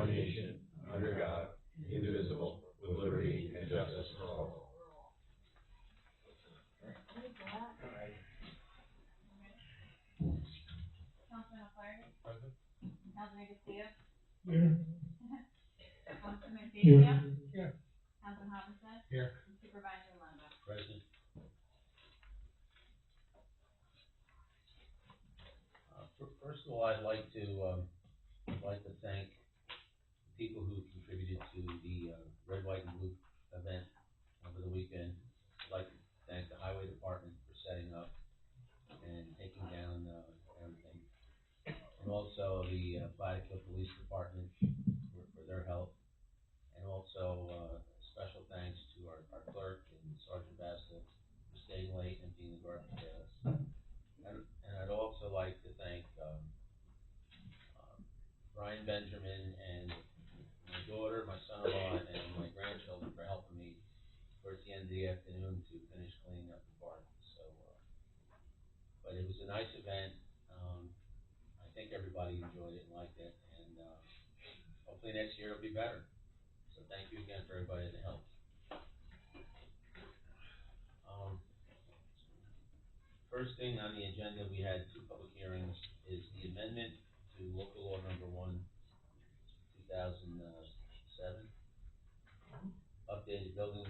one nation, under God, indivisible, with liberty and justice for all. Councilman O'Flaherty. Present. Councilman Castillo. Here. Councilman Here. Fazio. Here. Councilman Hoppenstedt. Here. Supervisor Longo. Present. First of all, I'd like to thank people who contributed to the Red, White, and Blue event over the weekend. I'd like to thank the Highway Department for setting up and taking down everything, and also the Plattekill Police Department for their help, and also special thanks to our clerk and Sergeant Bassett for staying late and being the garbage pails. And I'd also like to thank Brian Benjamin and my daughter, my son-in-law, and my grandchildren for helping me towards the end of the afternoon to finish cleaning up the park. So, but it was a nice event. I think everybody enjoyed it and liked it, and hopefully next year it'll be better. So thank you again for everybody that helped. First thing on the agenda, we had two public hearings, is the amendment to local law number 1, 2007, updated building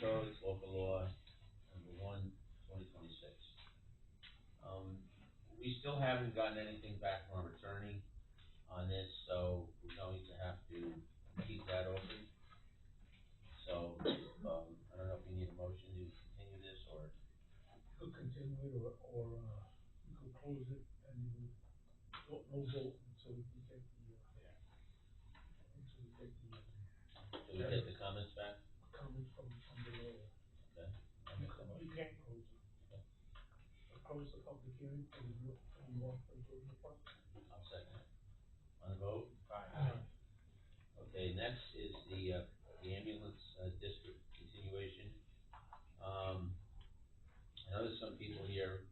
codes, local law number 1, 2026. We still haven't gotten anything back from our attorney on this, so we're going to have to keep that open. So, I don't know if we need a motion to continue this, or You could continue it, or you could close it and you no vote until we can get the, until we get the, do we get the comments back? comments from the lawyer. Okay. I'll make that motion. You can't close it. Okay. Close the public hearing for the law for the building department. I'll second it. On the vote? Aye. Okay, next is the ambulance district continuation. I know there's some people here,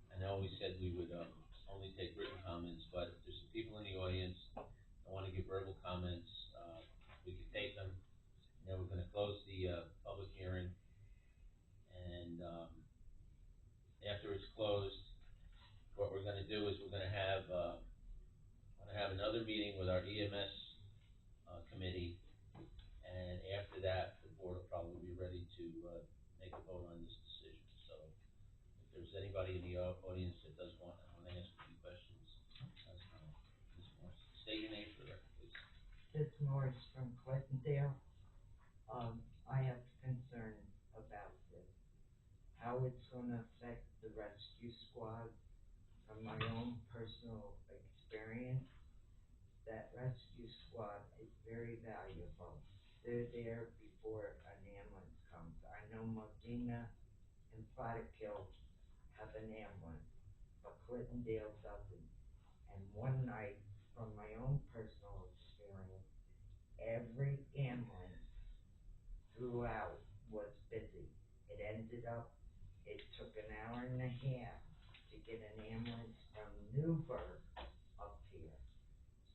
I know we said we would only take written comments, but there's some people in the audience that want to give verbal comments. We could take them, and then we're going to close the public hearing, and after it's closed, what we're going to do is we're going to have another meeting with our EMS committee, and after that, the board will probably be ready to make a vote on this decision. So, if there's anybody in the audience that does want to ask a few questions, that's Ms. Morris. State your name for the record, please. This Morris from Clintondale. I have concern about this, how it's gonna affect the rescue squad. From my own personal experience, that rescue squad is very valuable. They're there before an ambulance comes. I know Modena and Plattekill have an ambulance, but Clintondale doesn't. And one night, from my own personal experience, every ambulance throughout was busy. It ended up, it took an hour and a half to get an ambulance from Newburgh up here.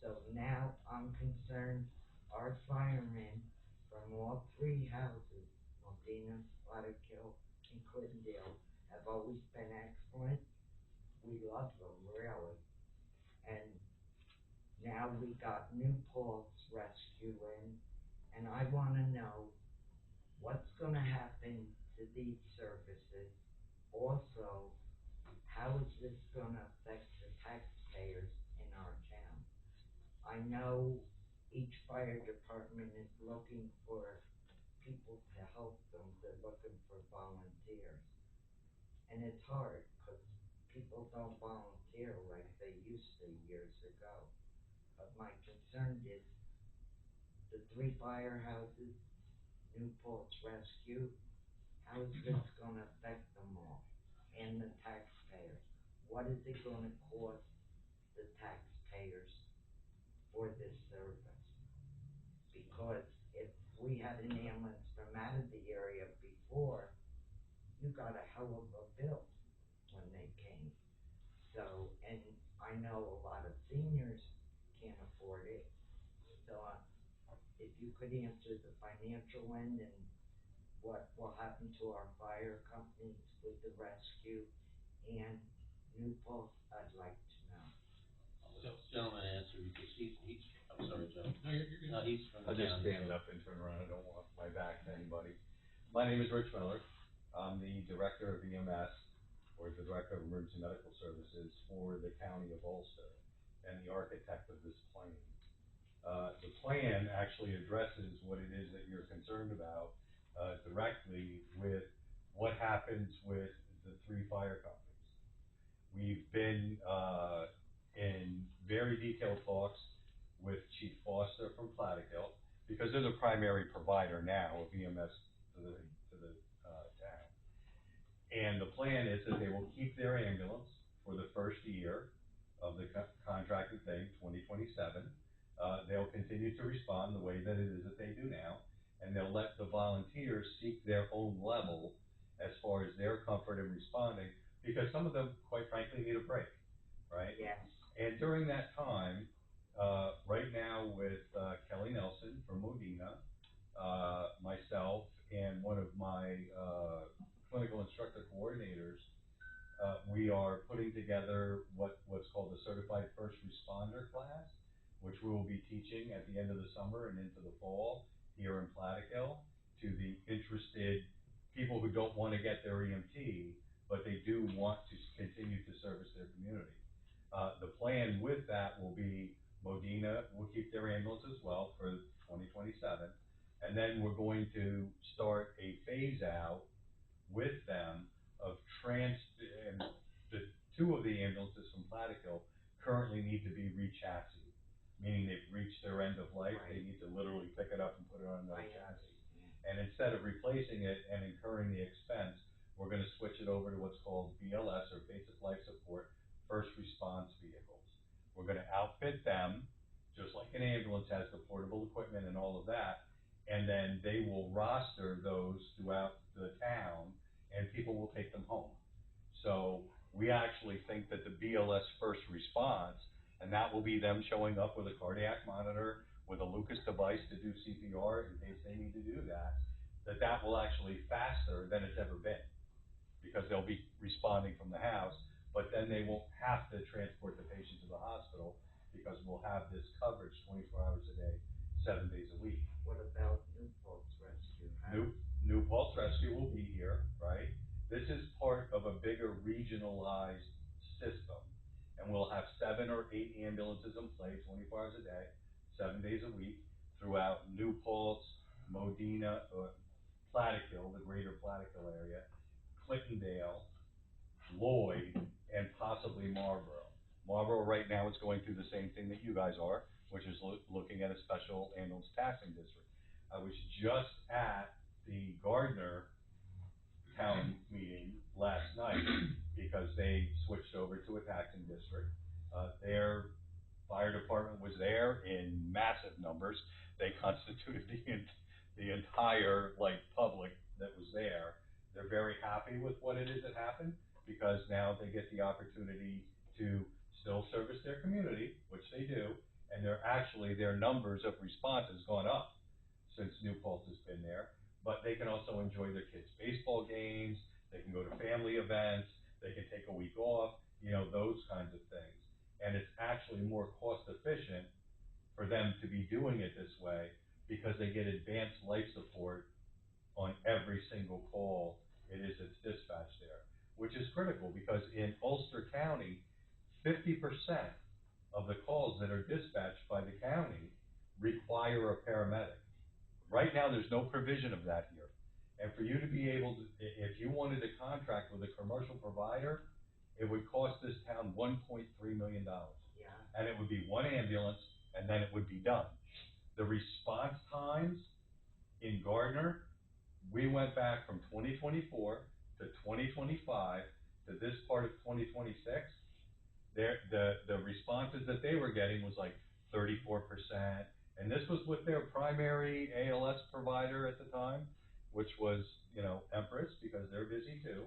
So now I'm concerned, our firemen from all three houses, Modena, Plattekill, and Clintondale, have always been excellent. We love them, really. And now we got New Paltz Rescue in, and I wanna know what's gonna happen to these services. Also, how is this gonna affect the taxpayers in our town? I know each fire department is looking for people to help them, they're looking for volunteers. And it's hard, cause people don't volunteer like they used to years ago. But my concern is the 3 firehouses, New Paltz Rescue, how is this gonna affect them all? And the taxpayers, what is it gonna cost the taxpayers for this service? Because if we had an ambulance from out of the area before, you got a hell of a bill when they came. So, and I know a lot of seniors can't afford it, so if you could answer the financial end and what will happen to our fire companies with the rescue and New Paltz, I'd like to know. This gentleman answer, because he's, I'm sorry, Joe. No, you're. No, he's from the I'll just county. stand up and turn around, I don't want my back to anybody. My name is Rich Miller, I'm the Director of EMS, or the Director of Emergency Medical Services for the County of Ulster, and the architect of this plan. The plan actually addresses what it is that you're concerned about, directly with what happens with the 3 fire companies. We've been, in very detailed talks with Chief Foster from Plattekill, because they're the primary provider now of EMS to the town. And the plan is that they will keep their ambulance for the first year of the contracted thing, 2027. They'll continue to respond the way that it is that they do now, and they'll let the volunteers seek their own level as far as their comfort in responding, because some of them, quite frankly, need a break, right? Yes, And during that time, right now with Kelly Nelson from Modena, myself and one of my clinical instructor coordinators, we are putting together what's called the Certified First Responder class, which we will be teaching at the end of the summer and into the fall here in Plattekill to the interested people who don't want to get their EMT, but they do want to continue to service their community. The plan with that will be Modena will keep their ambulance as well for 2027, and then we're going to start a phase out with them of and the 2 of the ambulances from Plattekill currently need to be re-chassis, meaning they've reached their end of life, they Right. need to literally pick it up and put it on another I chassis. understand. And instead of replacing it and incurring the expense, we're gonna switch it over to what's called BLS, or Basic Life Support, First Response Vehicles. We're gonna outfit them, just like an ambulance has the portable equipment and all of that, and then they will roster those throughout the town, and people will take them home. So we actually think that the BLS First Response, and that will be them showing up with a cardiac monitor, with a Lucas device to do CPR in case they need to do that, that will actually faster than it's ever been. Because they'll be responding from the house, but then they won't have to transport the patient to the hospital, because we'll have this coverage 24 hours a day, 7 days a week. What about New Paltz Rescue? New Paltz Rescue will be here, right? This is part of a bigger regionalized system, and we'll have 7 or 8 ambulances in play 24 hours a day, 7 days a week, throughout New Paltz, Modena, Plattekill, the greater Plattekill area, Clintondale, Lloyd, and possibly Marlboro. Marlboro right now is going through the same thing that you guys are, which is looking at a special ambulance taxing district. I was just at the Gardner town meeting last night, because they switched over to a taxing district. Their fire department was there in massive numbers. They constituted the entire, public that was there. They're very happy with what it is that happened, because now they get the opportunity to still service their community, which they do, and their numbers of response has gone up since New Paltz has been there, but they can also enjoy their kids' baseball games, they can go to family events, they can take a week off, those kinds of things. And it's actually more cost efficient for them to be doing it this way, because they get advanced life support on every single call it's dispatched there, which is critical, because in Ulster County, 50% of the calls that are dispatched by the county require a paramedic. Right now, there's no provision of that here. And for you to be able to, if you wanted to contract with a commercial provider, it would cost this town $1.3 million. Yeah, And it would be 1 ambulance, and then it would be done. The response times in Gardner, we went back from 2024 to 2025 to this part of 2026. The responses that they were getting was like 34%, and this was with their primary ALS provider at the time, which was, Empress, because they're busy too,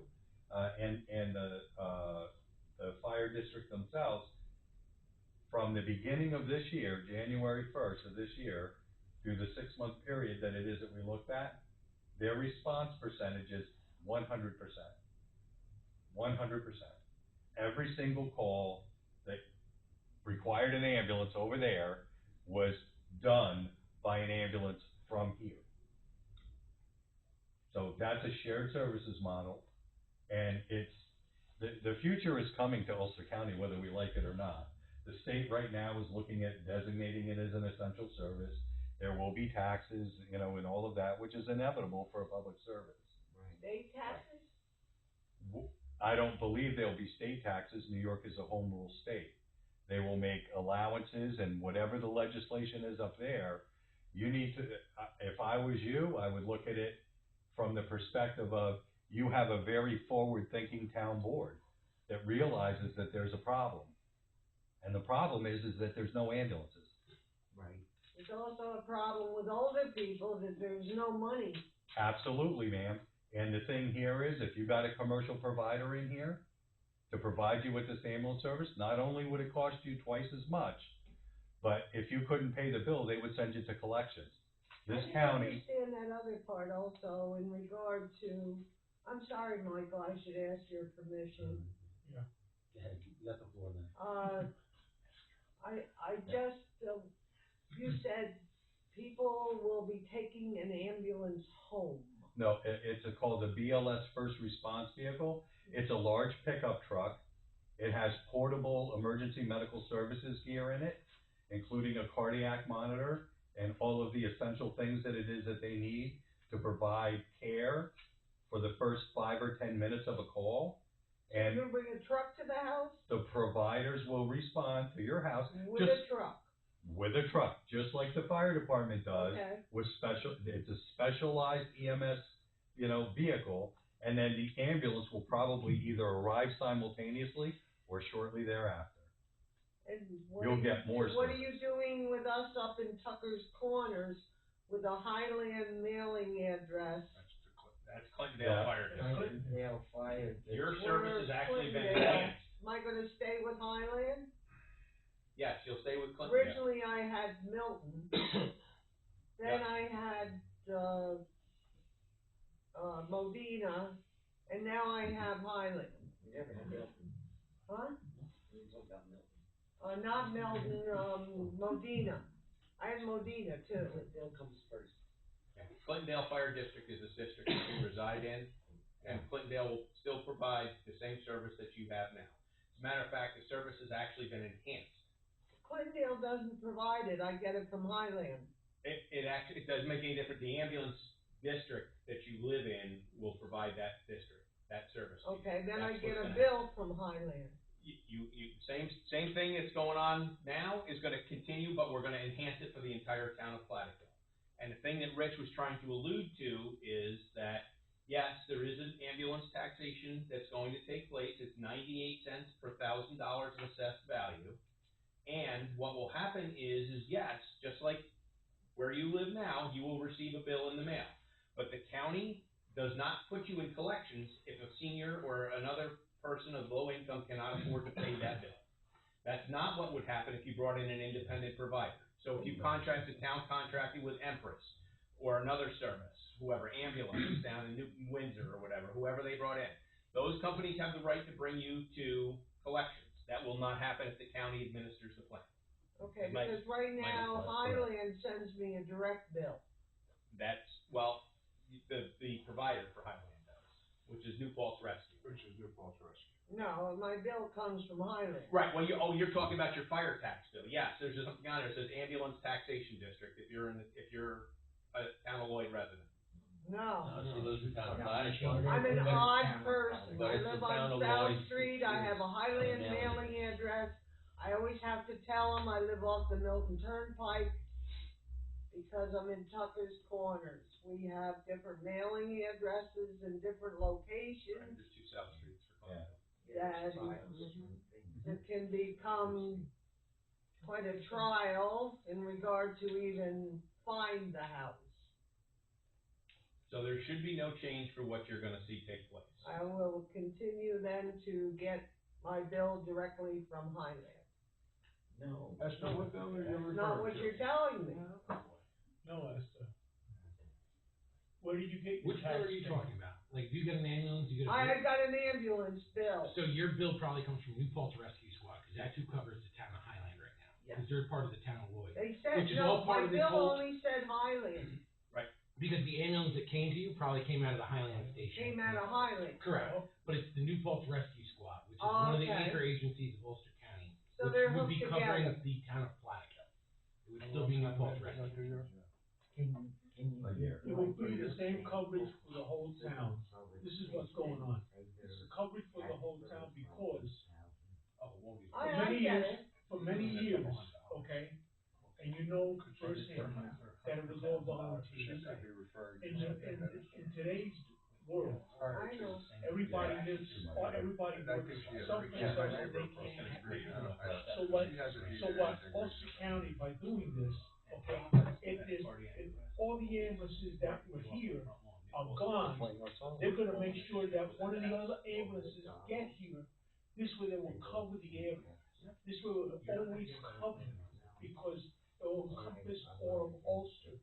and the fire district themselves. From the beginning of this year, January 1st of this year, through the 6-month period that it is that we looked at, their response percentage is 100%. 100%. Every single call that required an ambulance over there was done by an ambulance from here. So that's a shared services model, and it's, the future is coming to Ulster County whether we like it or not. The state right now is looking at designating it as an essential service. There will be taxes, you know, and all of that, which is inevitable for a public service. State taxes? I don't believe there'll be state taxes. New York is a home rule state. They will make allowances, and whatever the legislation is up there, you need to, if I was you, I would look at it from the perspective of, you have a very forward-thinking town board that realizes that there's a problem. And the problem is that there's no ambulances. Right. It's also a problem with older people that there's no money. Absolutely, ma'am. And the thing here is, if you got a commercial provider in here to provide you with this ambulance service, not only would it cost you twice as much, but if you couldn't pay the bill, they would send you to collections. This county. I understand that other part also in regard to, I'm sorry, Michael, I should ask your permission. Yeah, you got the floor then. I just, you said people will be taking an ambulance home. No, it's called a BLS First Response Vehicle. It's a large pickup truck. It has portable emergency medical services gear in it, including a cardiac monitor and all of the essential things that it is that they need to provide care for the first 5 or 10 minutes of a call. And You bring a truck to the house the providers will respond to your house with a truck? with a truck, just like the fire department does. Okay. With it's a specialized EMS, you know, vehicle, and then the ambulance will probably either arrive simultaneously or shortly thereafter. And what You'll are get more What are service. you doing with us up in Tucker's Corners with a Highland mailing address? That's Clintondale Fire District. Clintondale Fire District. Your service has actually been Clintondale. enhanced. Am I gonna stay with Highland? Yes, you'll stay with Clintondale. Originally I had Milton, then I had, Modena, and now I have Highland. Huh? Not Milton, Modena. I had Modena too. Yeah. Clintondale Fire District is the district that you reside in, and Clintondale will still provide the same service that you have now. As a matter of fact, the service has actually been enhanced. Clintondale doesn't provide it, I get it from Highland. It doesn't make any difference. The ambulance district that you live in will provide that district, that service. to you. Okay, then I That's get what's a gonna bill from Highland. Same thing that's going on now is gonna continue, but we're gonna enhance it for the entire town of Platicville. And the thing that Rich was trying to allude to is that, yes, there is an ambulance taxation that's going to take place. It's 98 cents per $1,000 of assessed value. And what will happen is yes, just like where you live now, you will receive a bill in the mail. But the county does not put you in collections if a senior or another person of low income cannot afford to pay that bill. That's not what would happen if you brought in an independent provider. So if you contracted, town contracted with Empress or another service, whoever, ambulance down in Newton, Windsor or whatever, whoever they brought in, those companies have the right to bring you to collections. That will not happen if the county administers the plan. Okay, Mike- because right now Highland sends me a direct bill. That's, well, the provider for Highland does, which is New Paltz Rescue. No, my bill comes from Highland. Right, well, you're talking about your fire tax bill. Yes, there's something on there that says ambulance taxation district if you're a town of Lloyd resident. No. She lives in town of No, Platicville. I'm an But- odd person. But I it's live the town on of South Lloyd. Street, I have a Highland mailing address. I always have to tell them I live off the Milton Turnpike because I'm in Tucker's Corners. We have different mailing addresses in different locations. There's 2 South Streets for Yeah. It can become quite a trial in regard to even find the house. So there should be no change for what you're gonna see take place. I will continue then to get my bill directly from Highland. No. That's not what you're referring to. Not what you're telling me. No, Esther. Where did you get your Which bill tax are you thing? talking about? Like, do you get an ambulance, you get a I bill? got an ambulance bill. So your bill probably comes from New Paltz Rescue Squad, cause that's who covers the town of Highland right now. Yeah. Cause they're part of the town of Lloyd. They said, Which is no, all my part of this bill whole- only said Highland, Because the ambulance that came to you probably came out of the Highland station. came out of Highland. Correct, but it's the New Paltz Rescue Squad, which is one of the Okay. anchor agencies of Ulster County, So which they're would hooked be covering together. the town of Platica. It would still be New Paltz Rescue. Can you A year. It will be the same coverage for the whole town. This is what's going on. It's the coverage for the whole town because Oh, it won't be. for I many get years, it. for many years, okay? And you know firsthand that it was all volunteers. In today's world, I know. everybody lives, or everybody works someplace else and they can't have. So what Ulster County, by doing this, okay, if all the ambulances that were here are gone, they're gonna make sure that one of the other ambulances get here. This way they will cover the ambulance. This way it will always cover, because it will encompass all of Ulster.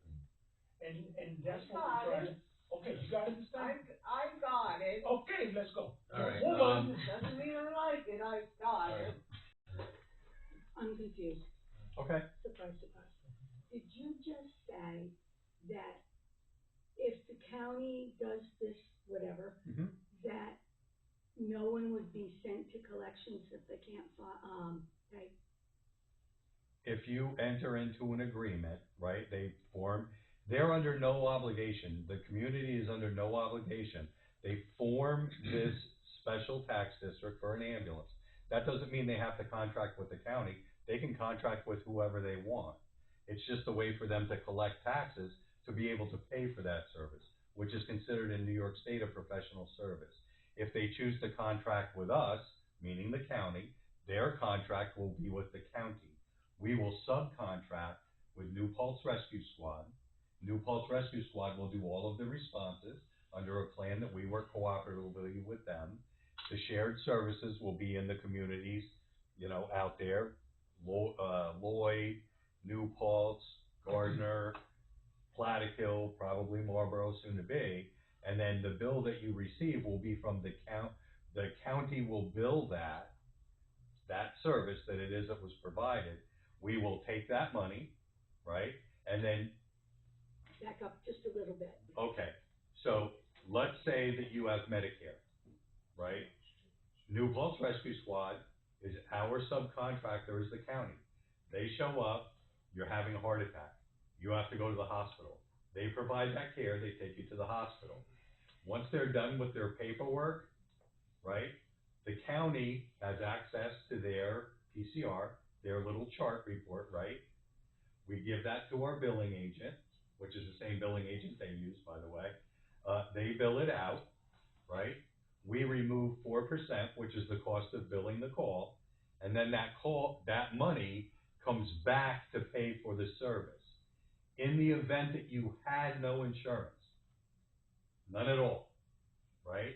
And that's what we're trying. Okay, you got it this time? I got it. Okay, let's go. All right, Move on. Doesn't mean I like it, I got it. I'm confused. Okay. Surprise, surprise. Did you just say that if the county does this, whatever, Mhm. that no one would be sent to collections if they can't pay? If you enter into an agreement, right, they're under no obligation, the community is under no obligation. They form this special tax district for an ambulance. That doesn't mean they have to contract with the county, they can contract with whoever they want. It's just a way for them to collect taxes to be able to pay for that service, which is considered in New York State a professional service. If they choose to contract with us, meaning the county, their contract will be with the county. We will subcontract with New Paltz Rescue Squad. New Paltz Rescue Squad will do all of the responses under a plan that we work cooperatively with them. The shared services will be in the communities, out there, Lloyd, New Paltz, Gardner, Plattekill, probably Marlboro soon to be. And then the bill that you receive will be from the county will bill that service that it is that was provided. We will take that money, right? And then, Back up just a little bit. okay, so let's say that you have Medicare, right? New Paltz Rescue Squad is our subcontractor is the county. They show up, you're having a heart attack. You have to go to the hospital. They provide that care, they take you to the hospital. Once they're done with their paperwork, right, the county has access to their PCR, their little chart report, right? We give that to our billing agent, which is the same billing agent they use, by the way. They bill it out, right? We remove 4%, which is the cost of billing the call, and then that money comes back to pay for the service. In the event that you had no insurance, none at all, right?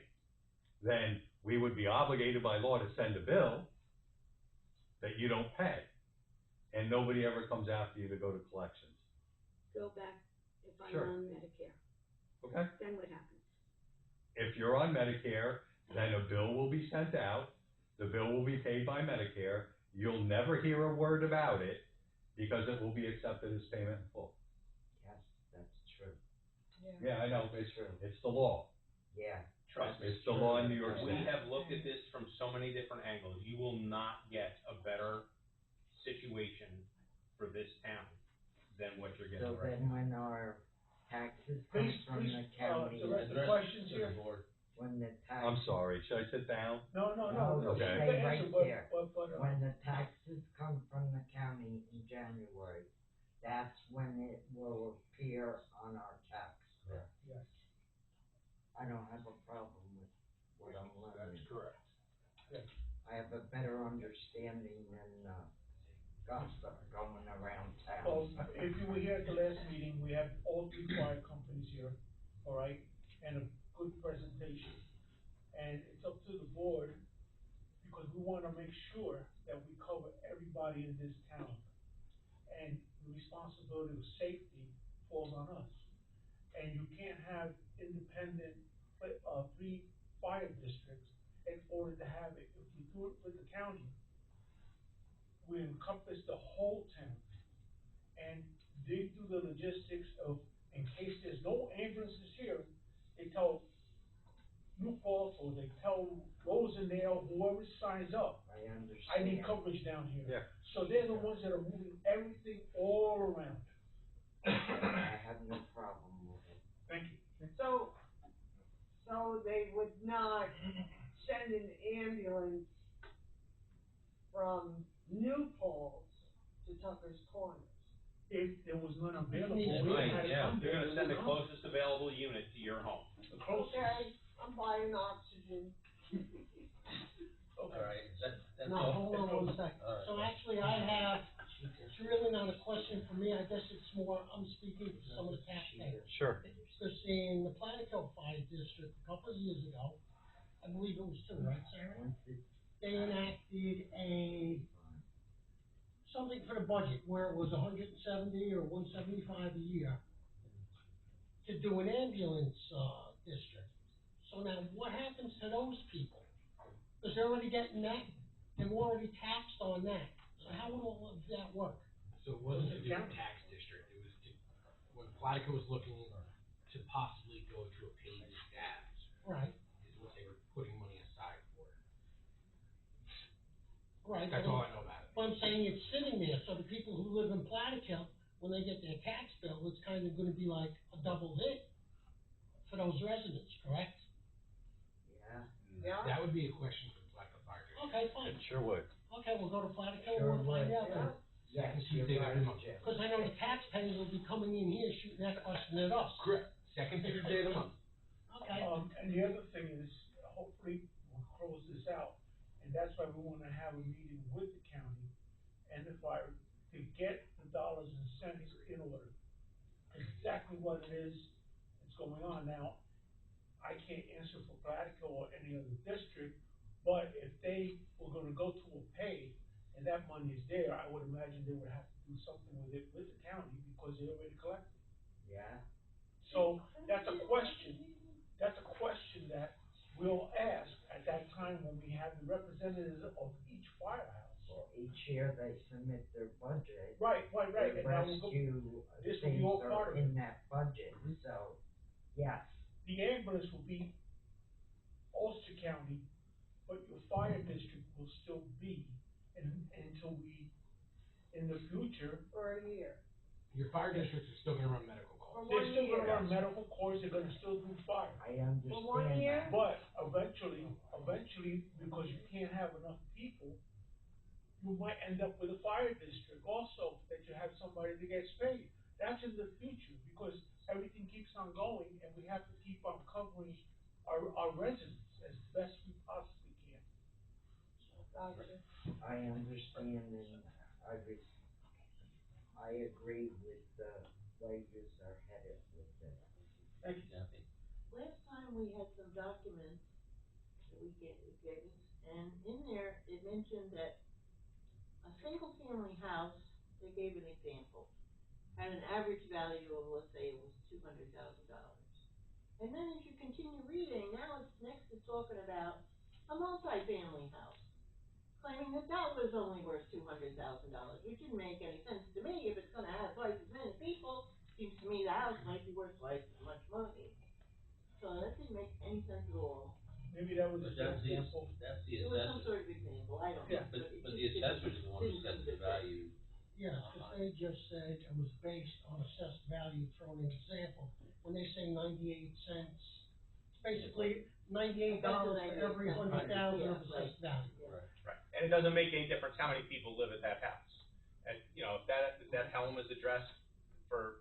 Then we would be obligated by law to send a bill that you don't pay, and nobody ever comes after you to go to collections, Go back if I'm Sure. on Medicare. okay? Then what happens? If you're on Medicare, then a bill will be sent out, the bill will be paid by Medicare, you'll never hear a word about it, because it will be accepted as payment in full. Yes, that's true. Yeah, I know, it's the law, Yeah. Trust me. it's the law in New York We State. have looked at this from so many different angles. You will not get a better situation for this town than what you're getting So right then now. when our taxes come Please, from the county, the questions here. when the tax. I'm sorry, should I sit down? No, No, Okay. You can stay answer, right but- there. but, When the taxes come from the county in January, that's when it will appear on our tax bill. Yes. I don't have a problem with what I'm learning. correct. I have a better understanding than, gossip going around Well, town. if you were here at the last meeting, we had all three fire companies here, all right, and a good presentation. And it's up to the board, because we wanna make sure that we cover everybody in this town. And the responsibility of safety falls on us. And you can't have independent, three fire districts in order to have it. If we do it with the county, we encompass the whole town. And they do the logistics of, in case there's no ambulances here, they tell New Paltz, or they tell Rosendale, whoever signs up, I understand. I need coverage down here. Yeah. So they're the ones that are moving everything all around. I have no problem with it. Thank you. So they would not send an ambulance from New Paltz to Tucker's Corners. If there was none available, Yeah, we Right, had to yeah, come they're there. gonna send the closest available unit to your home. The closest. Okay, I'm buying oxygen. All right, that's No, all? hold on one second. All right. So actually, I have, it's really not a question for me, I guess it's more, I'm speaking to some of the taxpayers. Sure. Because in the Platico Fire District, a couple of years ago, I believe it was two, right, Sarah? They enacted something for the budget, where it was $170 or $175 a year to do an ambulance, district. So now, what happens to those people? Because they're already getting that, and we're already taxed on that. So how would all of that work? So it wasn't to do a tax district, it was to, when Platico was looking to possibly go to a paid status, Right, is what they were putting money aside for. right. That's all I know about it. But I'm saying it's sitting there, so the people who live in Platico, when they get their tax bill, it's kind of gonna be like a double hit for those residents, correct? Yeah. Yeah. That would be a question for the Platico Fire District. Okay, fine. Sure would. Okay, we'll go to Platico, Sure we'll find would. out then. Yeah. Yes, Second you're Tuesday of right, every month. Jim. Because I know the taxpayers will be coming in here shooting that question at us. Correct. Second Tuesday of the month. Okay, And the other thing is, hopefully, we'll close this out, and that's why we wanna have a meeting with the county and the fire to get the dollars and cents in order. Exactly what it is that's going on now. I can't answer for Platico or any other district, but if they were gonna go to a pay and that money is there, I would imagine they would have to do something with it with the county because they already collected. Yeah. So that's a question that we'll ask at that time when we have the representatives of each firehouse. Well, each year they submit their budget. Right, The and now we'll go, rescue this will be things all part are of it. in that budget, so, yes. The ambulance will be Ulster County, but your fire district will still be, until we, in the future, For a year. Your fire districts are still gonna run medical calls. they're still gonna run medical corps, they're gonna still do fire. I understand For 1 year? that. But eventually, because you can't have enough people, you might end up with a fire district also, that you have somebody that gets paid. That's in the future, because everything keeps on going, and we have to keep on covering our residents as best we possibly can. Gotcha. I understand and I agree with the way yous are headed with this. Thank you. Kathy? Last time we had some documents that we gave, and in there, it mentioned that a single-family house, they gave an example, had an average value of, let's say it was $200,000. And then as you continue reading, now it's talking about a multi-family house, claiming that was only worth $200,000, which didn't make any sense to me. If it's gonna have twice as many people, seems to me the house might be worth twice as much money. So that didn't make any sense at all. Maybe that was But an example. that's the It was some assessor, sort of example, I don't know. Yeah. it but just the didn't- assessor is the one who didn't sets seem the to fit. value. yeah, because they just said it was based on assessed value, throwing an example. When they say 98 cents, it's basically $98 for every 100,000 of assessed value. Right, and it doesn't make any difference how many people live at that house. And, you know, if that home is addressed for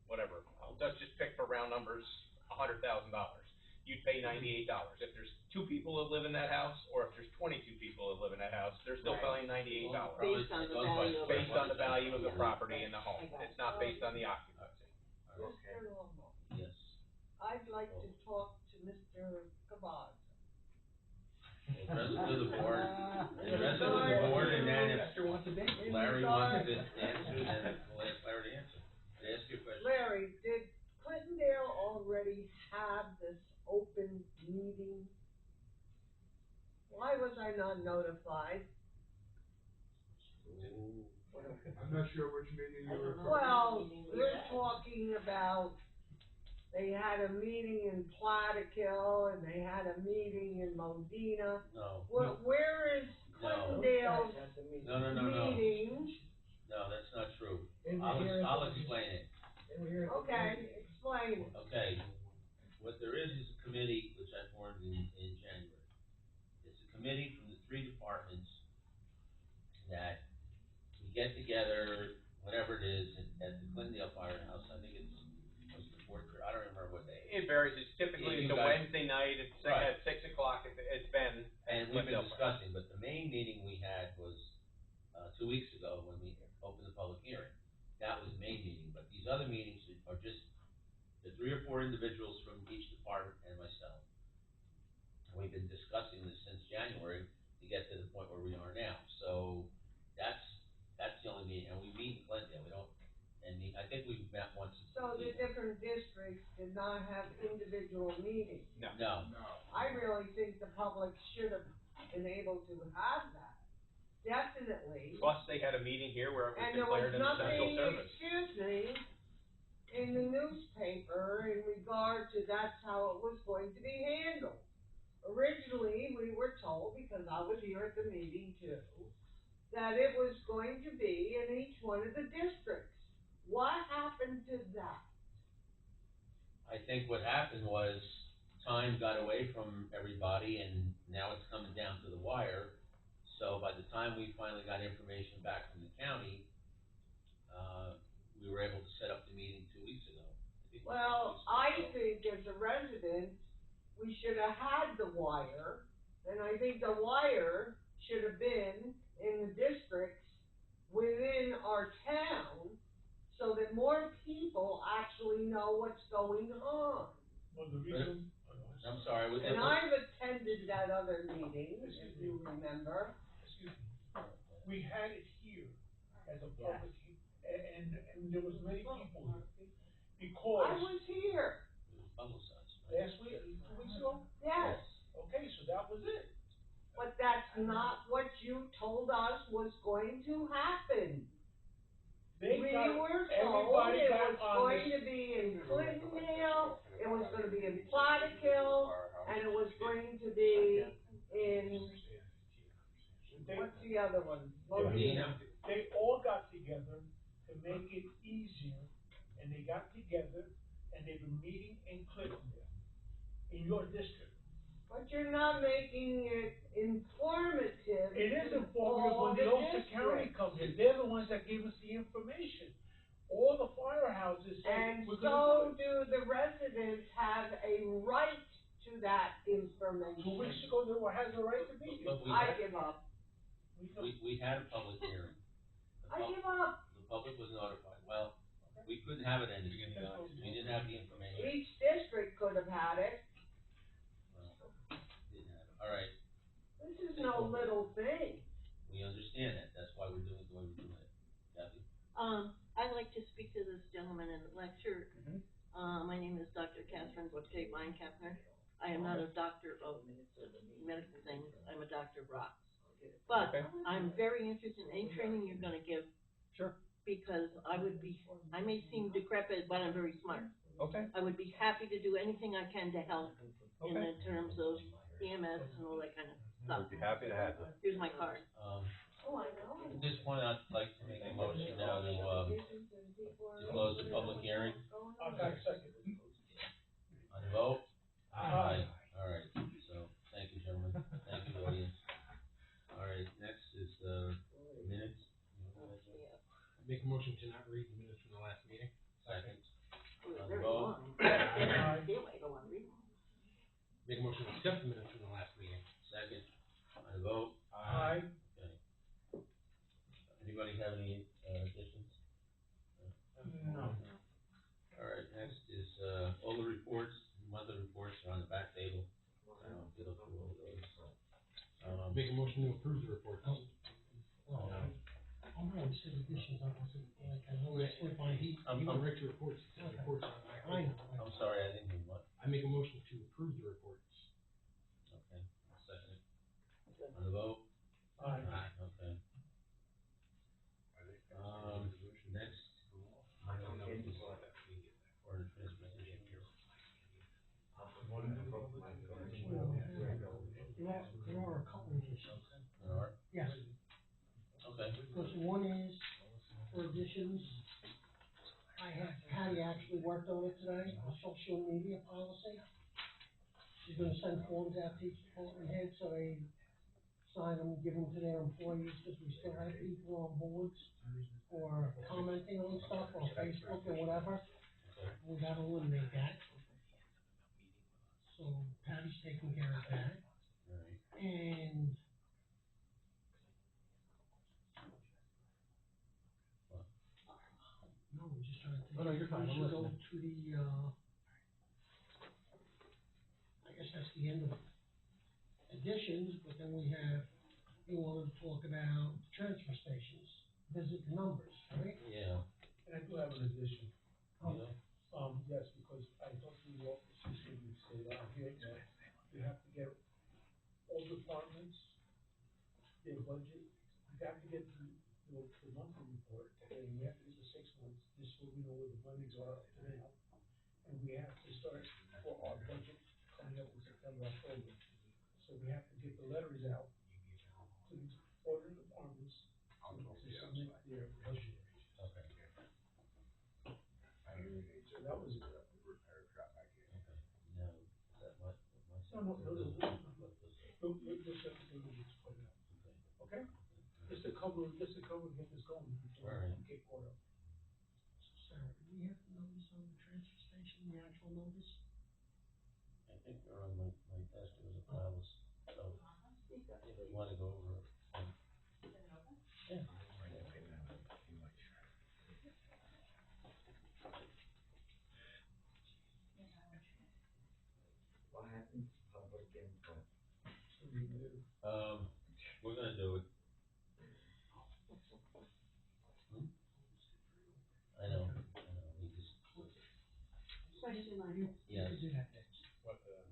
whatever, let's just pick for round numbers, $100,000. You'd pay $98. If there's 2 people that live in that house, or if there's 22 people that live in that house, they're still Right. paying $98. Based on the value of it. Based on the value of the property and the home, I got it. it's not based on the occupancy. Mr. Lomo, Yes. I'd like to talk to Mr. Kabod. Address it to the board, address it to the board, and then if Larry wants to answer, then we'll ask Larry to answer. Did I ask you a question? I don't know. Well, Meeting we you're had. talking about, they had a meeting in Plattekill, and they had a meeting in Modena. No, Where is No. Clintondale's no. meeting? No, that's not true. They were here. I'll explain it. They were here. Okay, explain. Okay, what there is a committee which I formed in January. It's a committee from the 3 departments that we get together, whatever it is, at the Clintondale Firehouse. I think it's the fourth, I don't remember what day. It varies, it's typically, Yeah, it's a you guys- Wednesday night, it's Right. at 6 o'clock, it's been. And we've been Clintondale Firehouse. discussing, but the main meeting we had was, 2 weeks ago when we opened the public hearing. That was the main meeting, but these other meetings are just the 3 or 4 individuals from each department and myself. And we've been discussing this since January to get to the point where we are now. So that's the only meeting, and we meet in Glendale, we don't, I think we've met once. So the different districts did not have individual meetings. No, I really think the public should have been able to have that. Definitely. Plus, they had a meeting here where it was And there was declared an essential nothing, service. excuse me, in the newspaper in regard to that's how it was going to be handled. Originally, we were told, because I was here at the meeting too, that it was going to be in each one of the districts. What happened to that? I think what happened was time got away from everybody and now it's coming down to the wire. So by the time we finally got information back from the county, we were able to set up the meeting 2 weeks ago. Well, I think as a resident, we should have had the wire, and I think the wire should have been in the districts within our town, so that more people actually know what's going on. Well, the reason. I'm sorry, was it? And I've attended that other meeting, if you remember. Excuse me, we had it here as a public, and there was many people here. I Because was here, It was publicized. last week, 2 weeks ago, yes, okay, so that was it. but that's not what you told us was going to happen. They We got, were told everybody it got was on going this. to be in Clintondale, it was gonna be in Plattekill, and it was going to be in, what's the other one? Modena. They all got together to make it easier, and they got together, and they've been meeting in Clintondale, in your district. But you're not making it informative. It is to informative all when the Ulster districts. County comes in, they're the ones that gave us the information. All the firehouses said, And we're gonna so do the residents have a right to that information. 2 weeks ago, they were, has the right to be here. But I give up, we had a public hearing. The I pub- give up. The public was notified. Well, we couldn't have it ended because we didn't have the information. Each district could have had it. Well, didn't have it. All right, This is no little thing. we understand that. That's why we're doing the way we're doing it. Kathy? I'd like to speak to this gentleman in the lecture. My name is Dr. Catherine J. Weinkappner. I am not a doctor of medical things, I'm a doctor of rocks. But Okay. I'm very interested in any training you're gonna give. Sure. Because I may seem decrepit, but I'm very smart. Okay. I would be happy to do anything I can to help in Okay. the terms of EMS and all that kind of stuff. We'd be happy to have you. Here's my card. Oh, I know. At this point, I'd like to make a motion now to close the public hearing. I've got a second. On the vote? Aye. All right, so, thank you, gentlemen. Thank you, audience. All right, next is, minutes. Make a motion to not read the minutes from the last meeting. Second. It was On the very vote? long. I feel like I don't wanna read them. Make a motion to accept the minutes from the last meeting. Second. On the vote? Aye. Okay. Anybody have any, additions? No. All right, next is, all the reports, monthly reports are on the back table. I don't get up to all those. Make a motion to approve the report. Oh, no, he said additions, I wasn't, I only slip on, he The Richter reports, it says reports on I know. I'm sorry, I didn't hear what. I make a motion to approve the reports. Okay, second. On the vote? Aye. Okay. Next There are a couple of issues. There are? Yes, Okay. because one is for additions. I had Patty actually worked on it today, a social media policy. She's gonna send forms out to each department head, so they sign them, give them to their employees, because we still have people on boards or commenting on stuff on Facebook or whatever. We gotta eliminate that. So Patty's taking care of that. Right. And no, we're just trying to think. Oh, no, you're fine, We I'm should go listening. to the, I guess that's the end of additions, but then we have, you wanted to talk about transfer stations, visit the numbers, right? Yeah. And I do have an addition. Yeah. Yes, because I talked to the officers, and you said, here, that you have to get all departments, their budget, you have to get the monthly report, and we have to get the 6 months, just so we know where the monies are up to now. And we have to start for our budget coming up in September, October. So we have to get the letters out to all the departments to submit their budget. Okay. So that was it. Now, that what? No, just everything we just put out. Okay? Just to cover, get this going before Alright. we get caught up. So Sarah, do we have the numbers on the transfer station, the actual numbers? I think they're on my desk, there was a pile of stuff. If you wanna go over it. Yeah. What happens to public input? We're gonna do it. I know, we just, Question on You this. yes. could do that next.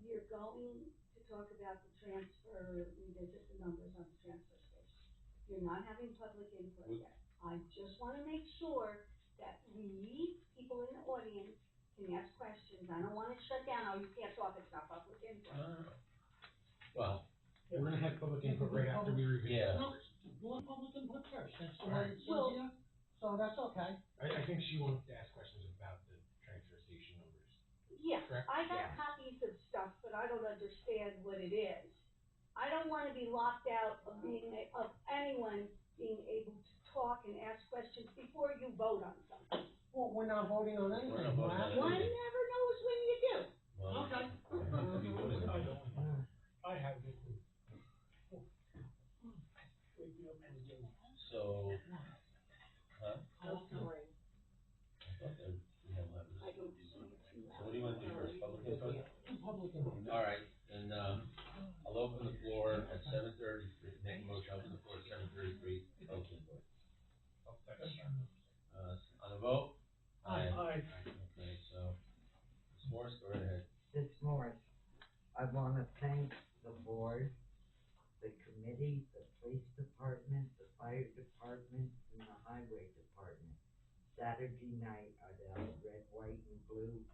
You're going to talk about the transfer, revisit the numbers on the transfer station. You're not having public input We- yet. I just wanna make sure that we, people in the audience, can ask questions. I don't want it shut down, oh, you can't talk, it's not public input. Well, We're gonna have public input right after we review Yeah. the numbers. Do a public input first, that's the way it says Well- here, so that's okay. I think she wanted to ask questions about the transfer station numbers. Yeah, Correct? I got Yeah. copies of stuff, but I don't understand what it is. I don't wanna be locked out of of anyone being able to talk and ask questions before you vote on something. Well, we're not voting on anything. We're not voting on We're One anything. never knows when you do. well. Okay. Could be doing it. I don't, I have it. Wake me up when you do. So, huh? Okay. I thought that we had one. I don't see it too So what do you wanna do first, public input? Do public input. All right, and, I'll open the floor at 7:33, make a motion, open the floor at 7:33, public input. On the vote? Aye. Okay, so, Ms. Morris, go right ahead. This Morris, I wanna thank the board, the committee, the police department, the fire department, and the highway department. Saturday night at Red, White, and Blue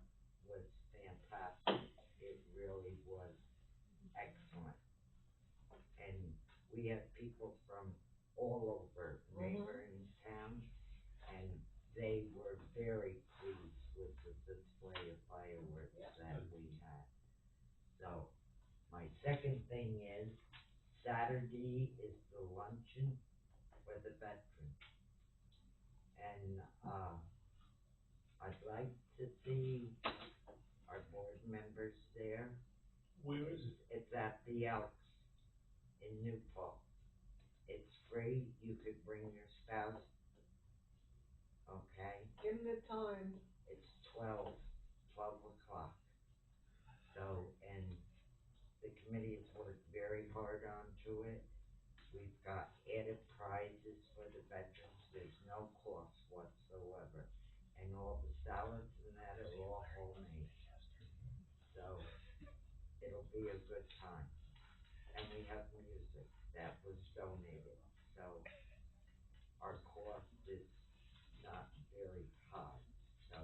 was fantastic. It really was excellent. And we had people from all over neighboring towns, and they were very pleased with the display of fireworks that we had. So, my second thing is, Saturday is the luncheon for the veterans. And, I'd like to see our board members there. Where is it? It's at the Elks in New Paltz. It's free, you could bring your spouse. Okay, Give them the time. it's 12 o'clock. So, and the committee has worked very hard onto it. We've got added prizes for the veterans, there's no cost whatsoever. And all the salads and that are all homemade. So, it'll be a good time. And we have music that was donated, so our cost is not very high, so,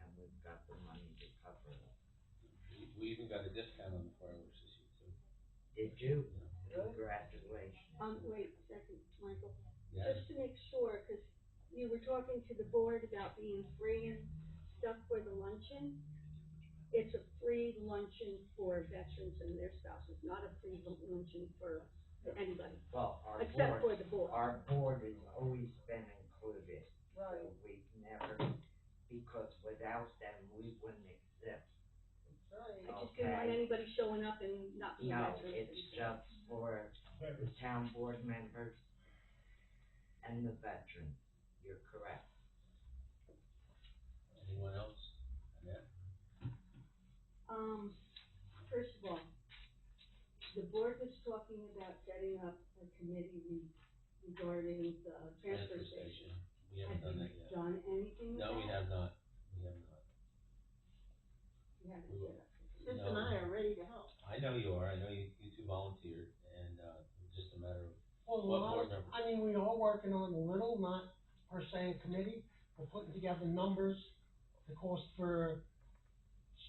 and we've got the money to cover it. We even got a discount on the fireworks this year too. Did you? Good. Congratulations. Wait a second, Michael, Yes, just to make sure, cause you were talking to the board about being free and stuff for the luncheon. It's a free luncheon for veterans and their spouses, not a free luncheon for anybody, Well, except for the board. our board has always been included. Right. So we've never, because without them, we wouldn't exist. Right. I just didn't want Okay. anybody showing up and not being No, veterans. it's just for the town board members and the veterans. You're correct. anyone else? Yeah, First of all, the board was talking about setting up a committee regarding the transfer station. we haven't done that Have you yet. done anything with that? No, we have not, we have not. You haven't We will. set up. Chris No. and I are ready to help. I know you are, I know you two volunteered, and, it's just a matter of, Well, a What lot board of, member? I mean, we are working on a little, not per se a committee, we're putting together numbers, the cost for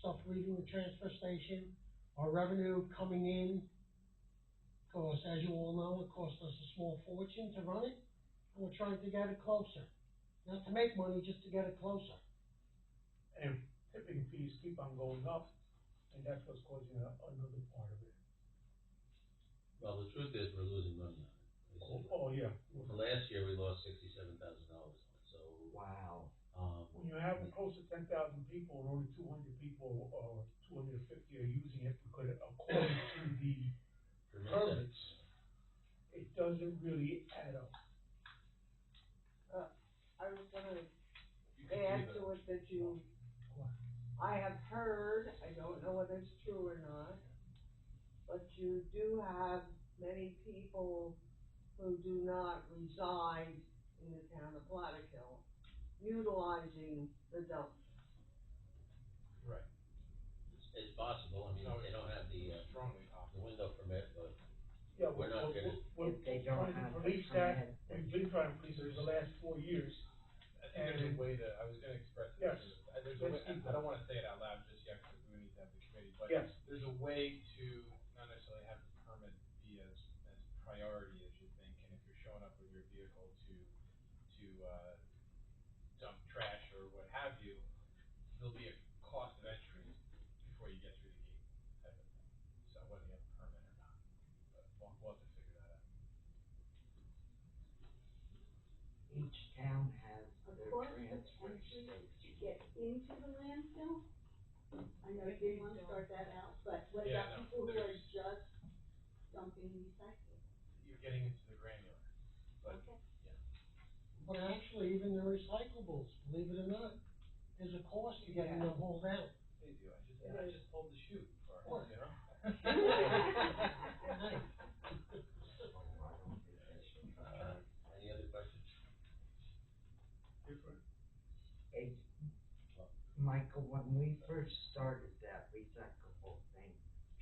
stuff leaving the transfer station, our revenue coming in, cause as you all know, it costs us a small fortune to run it, and we're trying to get it closer. Not to make money, just to get it closer. And tipping fees keep on going up, and that's what's causing another part of it. well, the truth is, we're losing money on it. Oh, yeah. For last year, we lost $67,000 on it, so, Wow. When you have close to 10,000 people, and only 200 people or 250 are using it, because according to the permits, it doesn't really add up. I was gonna add to it that I have heard, I don't know whether it's true or not, but you do have many people who do not reside in the town of Plattekill utilizing the dump. it's possible, I mean, they don't have the window permit, but Yeah, We're not gonna- we're If they don't trying to have the police that, permit, we've been trying to police it for the last 4 years. I think there's a way to, I was gonna express it. Yes. There's a way, I don't wanna say it out loud just yet, because we need to have the committee, but Yes. there's a way to not necessarily have the permit be as priority as you think, and if you're showing up with your vehicle to dump trash or what have you, there'll be a cost of entry before you get through the gate, type of thing. So whether you have a permit or not, but we'll have to figure that out. each town has A their cost of transfer entry to station. get into the landfill? I know you didn't wanna start that out, but what Yeah, about no, people who are there's- just dumping recycling? You're getting into the granular, but Okay. But actually, even the recyclables, believe it or not, there's a cost to getting them hauled out. they do, I just pulled the chute for What? it, you know? Nice. any other questions? Different. Hey, Michael, when we first started that recyclable thing,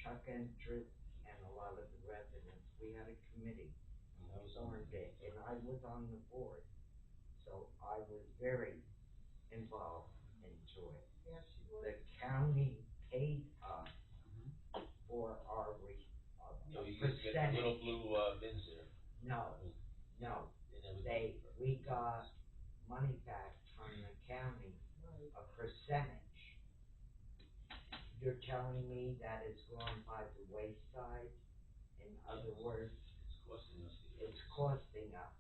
Chuck Entris and a lot of the residents, we had a committee. I was on Formed it, and I was on the board, so I was very involved into it. Yes, you would. The county paid us for our So you used to get the little blue, bins there. No, no, And it was. we got money back from the county, a percentage. You're telling me that it's gone by the wayside? In other words, It's costing us. it's costing us.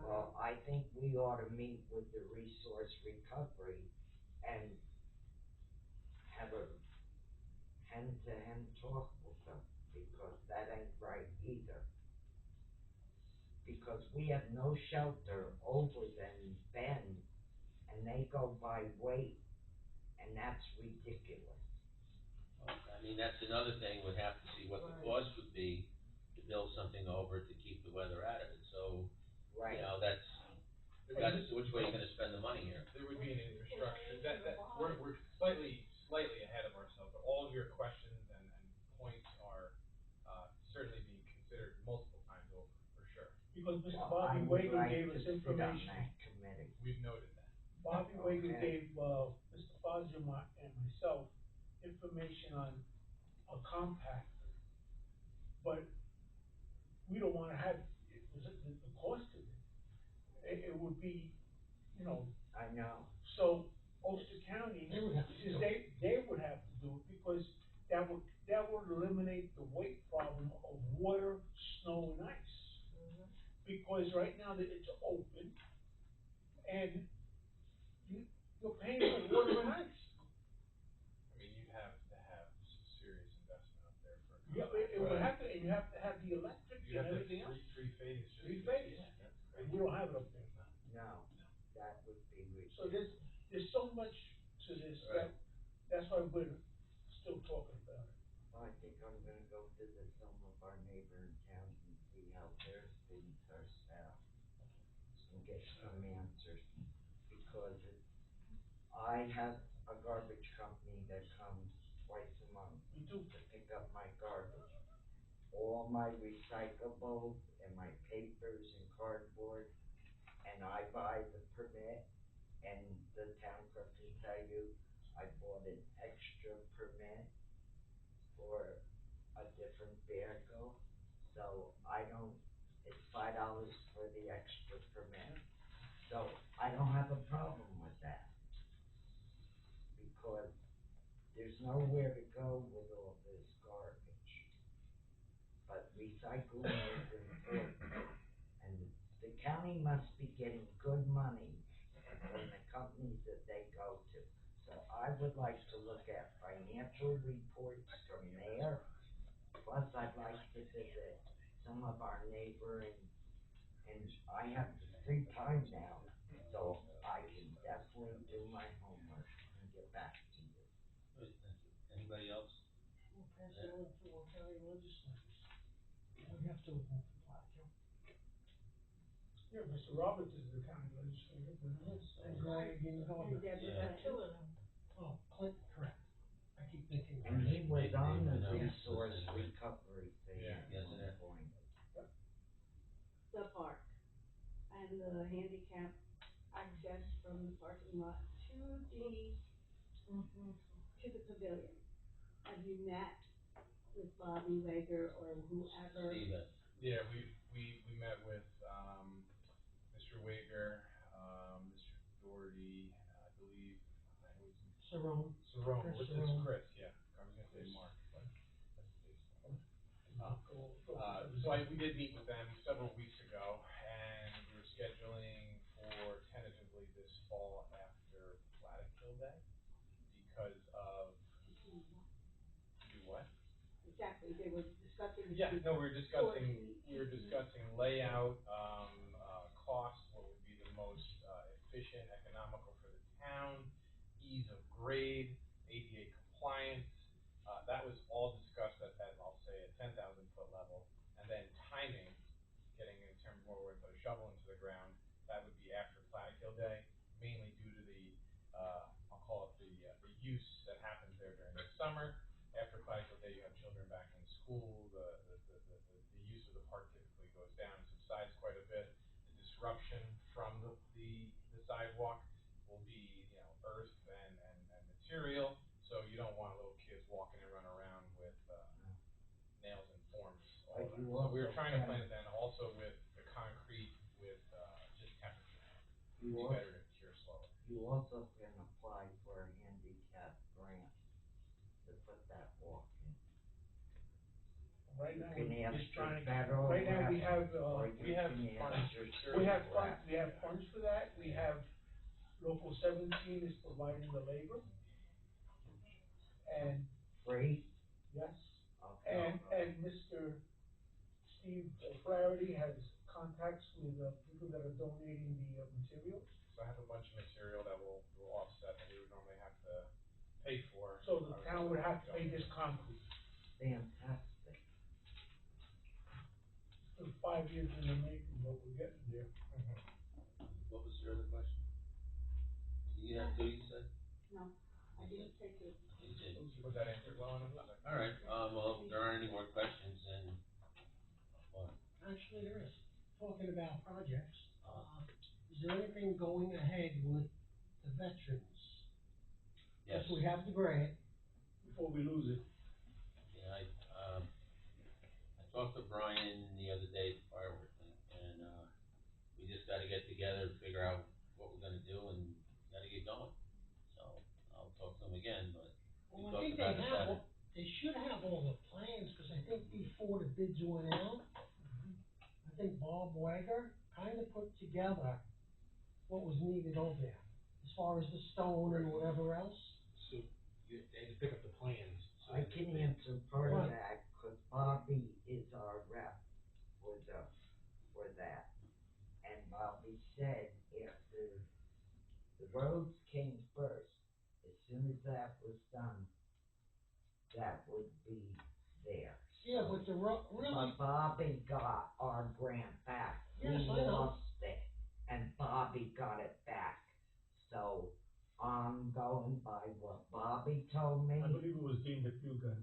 Well, I think we ought to meet with the resource recovery and have a hand-to-hand talk with them, because that ain't right either. Because we have no shelter over than Bend, and they go by weight, and that's ridiculous. I mean, that's another thing, we'd have to see what the cost would be to build something over to keep the weather out of it, so, Right. you know, that's, we gotta see which way you're gonna spend the money here. There would be an infrastructure, we're slightly ahead of ourselves, but all of your questions and points are, certainly being considered multiple times over, for sure. Because Mr. Well, Bobby I would Wager like gave to us sit on information. that committee. We've noted that. Bobby Wager Okay. gave, Mr. Fazio and myself, information on a compactor. but we don't wanna have, the cost of it. It would be, you know, I know. so Ulster County, They would have to do it. they would have to do it, because that would eliminate the weight problem of water, snow, and ice. Because right now that it's open, and you're paying for water and ice. I mean, you'd have to have some serious investment up there for. Yeah, it would have to, and you have to have the electric You and have to everything else. three phase. Three phase. And we don't have it up there. No, that would be So ridiculous. there's so much to this that, that's why we're still talking about it. I think I'm gonna go visit some of our neighboring towns and see how their things are set up. And get some answers, because I have a garbage company that comes twice a month We do. to pick up my garbage. All my recyclables and my papers and cardboard, and I buy the permit, and the town clerk can tell you, I bought an extra permit for a different vehicle, so I don't, it's $5 for the extra permit. So I don't have a problem with that, because there's nowhere to go with all this garbage. But recycling is important, and the county must be getting good money from the companies that they go to. So I would like to look at financial reports from there, plus I'd like to visit some of our neighboring, and I have free time now, so I can definitely do my homework and get back to you. Good, thank you. Anybody else? We'll pass it on to our county legislators. We have to vote for Plaquemine. Yeah, Mr. Roberts is the county legislator, but And Greg and And Gardner. Deborah Yeah. got two of them. Oh, Clinton, correct. I keep thinking. And he was on the Yeah. resource recovery thing Yeah. at Yes, one sir. point. The park and the handicap access from the parking lot to the pavilion. Have you met with Bobby Wager or whoever? Steve, Yeah, we met with, Mr. Wager, Mr. Doherty, I believe, Cerrone. Cerrone, Chris what's Cerrone. Chris, yeah, I was gonna say Mark, but that's his. We did meet with them several weeks ago, and we're scheduling for tentatively this fall after Plattekill Day, because of, do what? Exactly, they were discussing. Yeah, no, we were discussing layout, cost, what would be the most, efficient, economical for the town, ease of grade, ADA compliance, that was all discussed at, I'll say, a 10,000-foot level, and then timing, getting in terms more with a shovel into the ground, that would be after Plattekill Day, mainly due to the, I'll call it the use that happens there during the summer. After Plattekill Day, you have children back in school, the use of the park typically goes down, subsides quite a bit. The disruption from the sidewalk will be, earth and material, so you don't want little kids walking and running around with, nails and forms all But around. you So we were also trying to can- plan it then also with the concrete, with, just temperature. It'd You be al- better to cure slower. You also can apply for a handicap grant to put that walk in. right You now, can we're ask just for trying to, federal right now, we rep, have, or we you have can funds ask for for sure. we have state funds, rep. we have funds for that, we have, Local 17 is providing the labor. And, Free? yes, Okay. and Mr. Steve Flaherty has contacts with, people that are donating the, materials. So I have a bunch of material that will offset that we would normally have to pay for. So the town would have to pay this concrete. Fantastic. For 5 years in the making, but we're getting there. what was your other question? You have two, you said? No, I didn't take it. You did. Was that answered well enough? All right, well, if there aren't any more questions, then, what? Actually, there is. Talking about projects, is there anything going ahead with the veterans? Yes. Yes, we have the grant. Before we lose it. Yeah, I talked to Brian the other day, the fireworks thing, and, we just gotta get together and figure out what we're gonna do and gotta get going. So, I'll talk to him again, but we Well, I talked think about it Saturday. they should have all the plans, cause I think before the bids went out, I think Bob Wagger kinda put together what was needed over there, as far as the stone and whatever else. So, they had to pick up the plans. So I can answer part of Right. that, cause Bobby is our rep for that. And Bobby said after the roads came first, as soon as that was done, that would be there. Yeah, but really, But Bobby got our grant back. Yes, We I know. lost it, and Bobby got it back. So, I'm going by what Bobby told me. I believe it was Dean DeFuga.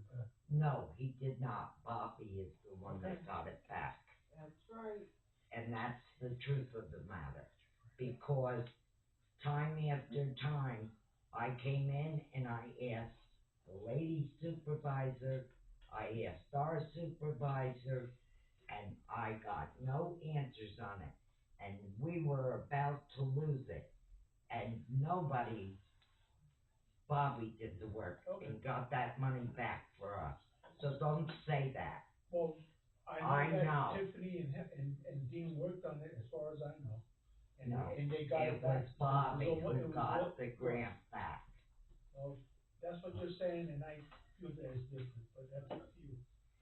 No, he did not. Bobby is the one that got it back. That's right. And that's the truth of the matter. Because time after time, I came in and I asked the lady supervisor, I asked our supervisor, and I got no answers on it. And we were about to lose it. And nobody, Bobby did the work and got that money back for us. So don't say that. Well, I I know know. that Tiffany and Dean worked on it as far as I know. And, No, and they got it it back. was Bobby So what- it who was got what- the grant back. Well, that's what you're saying, and I feel that it's different, but that's up to you.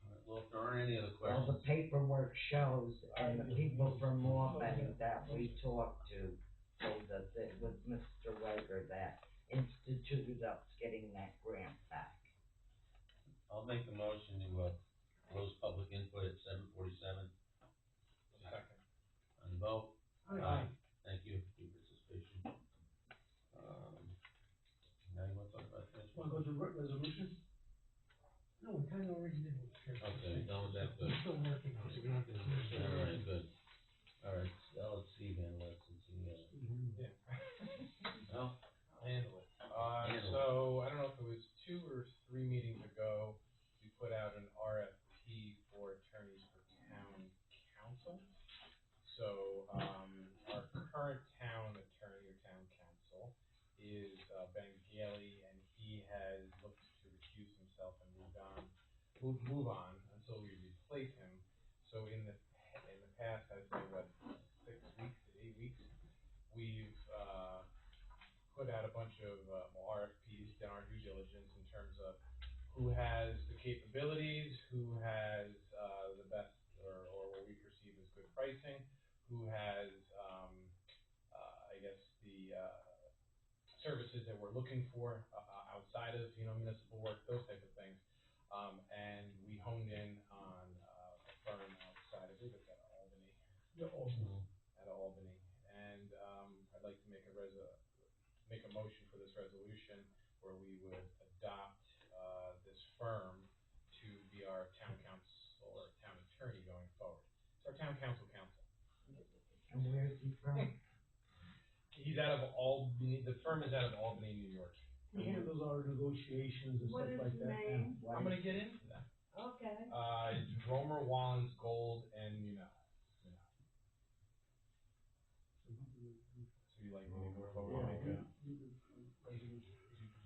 All right, well, if there aren't any other Well, questions. the paperwork shows, and the people from Albany that we talked to told us it was Mr. Wager that instituted us getting that grant back. I'll make the motion to, close public input at 7:47. Second. On the vote? Aye. Thank you for your participation. Now you wanna talk about this? Want to go to resolution? no, we kinda already did. Okay, done with that, good. We're still working on it. All right, good. All right, let's see then, since Yeah. no? Handle it. Handle it. So, I don't know if it was 2 or 3 meetings ago, we put out an RFP for attorneys for town council. So, our current town attorney or town council is, Ben Gailey, and he has looked to recuse himself and move on until we replace him. So in the past, I'd say, 6 weeks, 8 weeks, we've, put out a bunch of, RFPs, done our due diligence in terms of who has the capabilities, who has, the best, or what we perceive as good pricing, who has, I guess, the, services that we're looking for, outside of, municipal work, those type of things. And we honed in on, a firm outside, I believe it's out of Albany. Yeah, also. Out of Albany, and, I'd like to make a motion for this resolution where we would adopt, this firm to be our town council or town attorney going forward. It's our town council. And where's he from? He's out of Albany, the firm is out of Albany, New York. He handles our negotiations and What stuff is like his that. name? I'm gonna get into that. Okay. Dromer, Wallens, Gold, and So you like me to go forward and make a,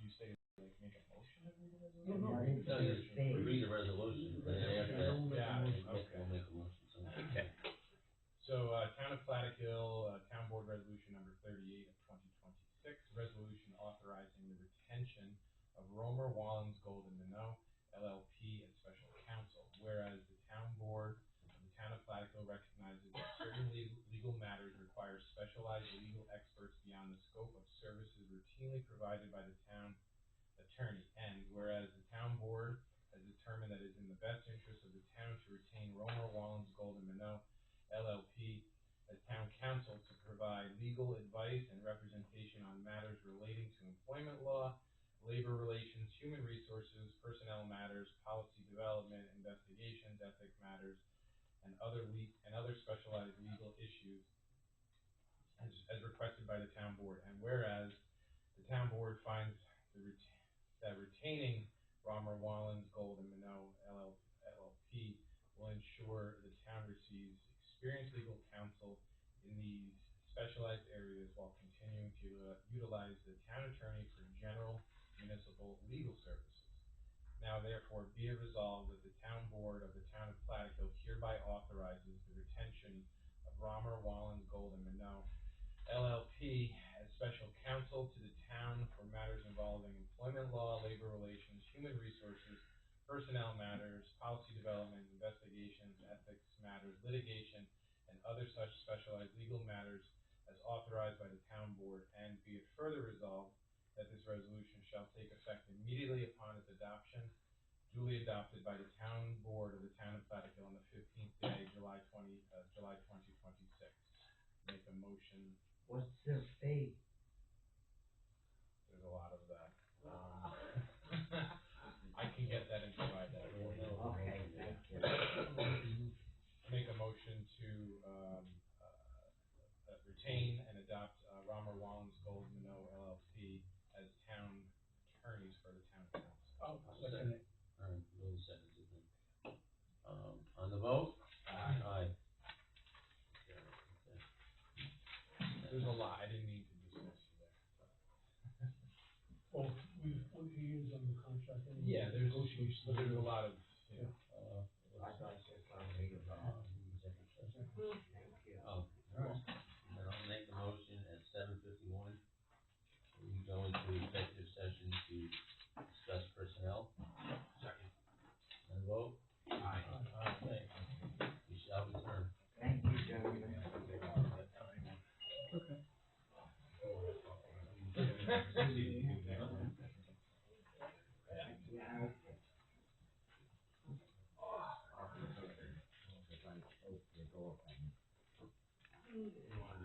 you say, like, make a motion to read the resolution? No, No, it's you read the resolution, and then after that, Yeah, we'll okay. make a motion, so. Okay. So, Town of Plattekill, Town Board Resolution number 38 of 2026, resolution authorizing the retention of Romer, Wallens, Gold, and Minot, LLP as special counsel. Whereas the Town Board of the Town of Plattekill recognizes that certain legal matters require specialized legal experts beyond the scope of services routinely provided by the town attorney. And whereas the Town Board has determined that it is in the best interest of the town to retain Romer, Wallens, Gold, and Minot, LLP as town counsel to provide legal advice and representation on matters relating to employment law, labor relations, human resources, personnel matters, policy development, investigations, ethic matters, and other specialized legal issues as requested by the town board. And whereas the town board finds that retaining Romer, Wallens, Gold, and Minot, LLP will ensure the town receives experienced legal counsel in these specialized areas while continuing to utilize the town attorney for general municipal legal services. Now therefore be it resolved that the town board of the town of Plattekill hereby authorizes the retention of Romer, Wallen, Gold, and Minot LLP as special counsel to the town for matters involving employment law, labor relations, human resources, personnel matters, policy development, investigations, ethics matters, litigation, and other such specialized legal matters as authorized by the town board, and be it further resolved that this resolution shall take effect immediately upon its adoption, duly adopted by the town board of the town of Plattekill on the 15th day, July 2026. Make a motion. What's their fee? There's a lot of that. I can get that and provide that for you. Okay, thank you. Make a motion to, retain and adopt, Romer, Wallens, Gold, Minot LLP as town attorneys for the town council. Oh, second it. Alright, Bill seconds it then. On the vote? Aye. Aye. There's a lot, I didn't mean to dismiss you there. Well, he is under contract anyway. Yeah, there's a lot of, you know, I'd like to make a Thank you. Oh, alright, then I'll make the motion at 7:51. We go into executive session to discuss personnel. Second. And vote? Aye. Okay, we shall return. Thank you, gentlemen. You wanna